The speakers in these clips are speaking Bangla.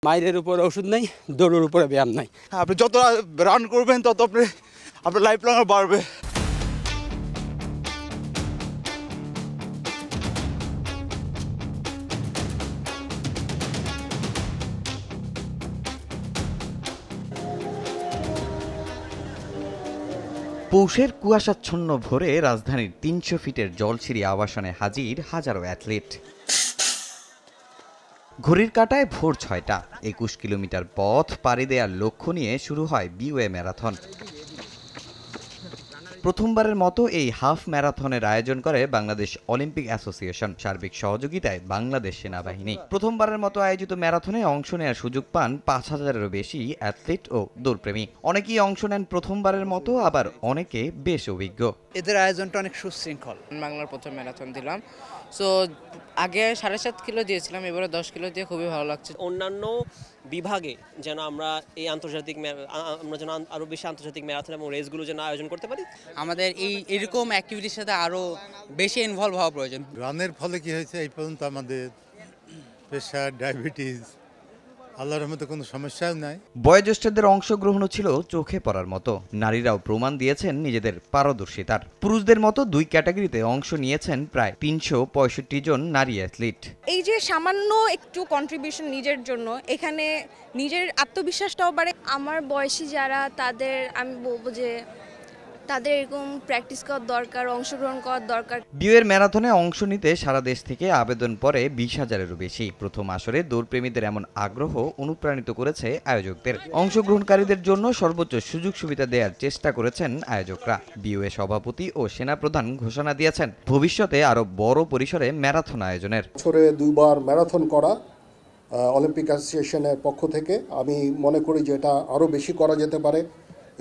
মাইলের উপরে ওষুধ নেই, দৌড়ের উপরে ব্যায়াম নাই। আপনি যত রান করবেন তত আপনার লাইফ লং বাড়বে। পৌষের কুয়াশাচ্ছন্ন ভোরে রাজধানীর ৩০০ ফিটের জলছিরি আবাসনে হাজির হাজারো অ্যাথলিট। ঘড়ির কাঁটায় ভোর ৬টা, ২১ কিলোমিটার পথ পাড়ি দেওয়ার লক্ষ্য নিয়ে শুরু হয় বিওএ ম্যারাথন। প্রথমবারের মতো এই হাফ ম্যারাথনের আয়োজন করে বাংলাদেশ অলিম্পিক অ্যাসোসিয়েশন, সার্বিক সহযোগিতায় বাংলাদেশ সেনাবাহিনী। প্রথমবারের মতো আয়োজিত ম্যারাথনে অংশ নেওয়ার সুযোগ পান ৫,০০০-এরও বেশি অ্যাথলিট ও দৌড়প্রেমী। অনেকেই অংশ নেন প্রথমবারের মতো, আবার অনেকে বেশ অভিজ্ঞ। এদের আয়োজনটা অনেক সুশৃঙ্খল। বাংলার প্রথম ম্যারাথন দিলাম, সো আগে ৭.৫ কিলো দিয়েছিলাম, এবারে 10 কিলো দিয়ে খুবই ভালো লাগছে। অন্যান্য বিভাগে যেন আমরা এই আমরা যেন আরো বেশি আন্তর্জাতিক ম্যারাথন এবং রেসগুলো যেন আয়োজন করতে পারি। আমাদের এরকম অ্যাক্টিভিটির সাথে আরো বেশি ইনভলভ হওয়া প্রয়োজন। রানের ফলে কি হয়েছে, এই পর্যন্ত আমাদের প্রেশার, ডায়াবেটিস, আল্লাহর রহমতে কোনো সমস্যাও নাই। বয়োজ্যেষ্ঠদের অংশগ্রহণও ছিল চোখে পড়ার মতো। নারীরাও প্রমাণ দিয়েছেন নিজেদের পারদর্শিতার। পুরুষদের মতো দুই ক্যাটাগরিতে অংশ নিয়েছেন প্রায় ৩৬৫ জন নারী অ্যাথলিট। এই যে সামান্য একটু কন্ট্রিবিউশন নিজের জন্য, এখানে নিজের আত্মবিশ্বাসটাও বাড়ে। আমার বয়সী যারা, তাদের আমি বলবো যে তাদের এরকম প্র্যাকটিস করার দরকার, অংশগ্রহণ করার দরকার। বিওএর ম্যারাথনে অংশ নিতে সারা দেশ থেকে আবেদন পড়ে ২০,০০০-এরও বেশি। প্রথম আসরে দৌড়প্রেমীদের এমন আগ্রহ অনুপ্রাণিত করেছে আয়োজকদের। অংশগ্রহণকারীদের জন্য সর্বোচ্চ সুযোগ সুবিধা দেওয়ার চেষ্টা করেছেন আয়োজকরা। বিওএ সভাপতি ও সেনাপ্রধান ঘোষণা দিয়েছেন ভবিষ্যতে আরো বড় পরিসরে ম্যারাথন আয়োজনের। বছরে 2বার ম্যারাথন করা অলিম্পিক অ্যাসোসিয়েশনের পক্ষ থেকে আমি মনে করি যে এটা আরো বেশি করা যেতে পারে,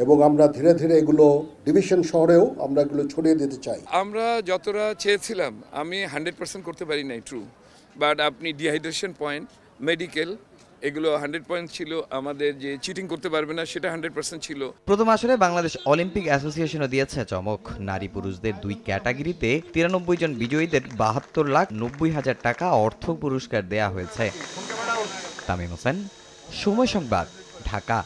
এবং আমরা ধীরে ধীরে এগুলো ডিভিশন শহরেও আমরা এগুলো ছড়িয়ে দিতে চাই। আমরা যতটা চেয়েছিলাম আমি 100% করতে পারি নাই, ট্রু, বাট আপনি ডিহাইড্রেশন পয়েন্ট, মেডিকেল, এগুলো 100 পয়েন্ট ছিল। আমাদের যে চিটিং করতে পারবে না সেটা 100% ছিল। প্রথম আসরে বাংলাদেশ অলিম্পিক অ্যাসোসিয়েশনও দিয়েছে চমক। নারী পুরুষদের দুই ক্যাটাগরিতে 93 জন বিজয়ীদের ৭২,৯০,০০০ টাকা অর্থ পুরস্কার দেয়া হয়েছে। তামিম হোসেন, সময় সংবাদ, ঢাকা।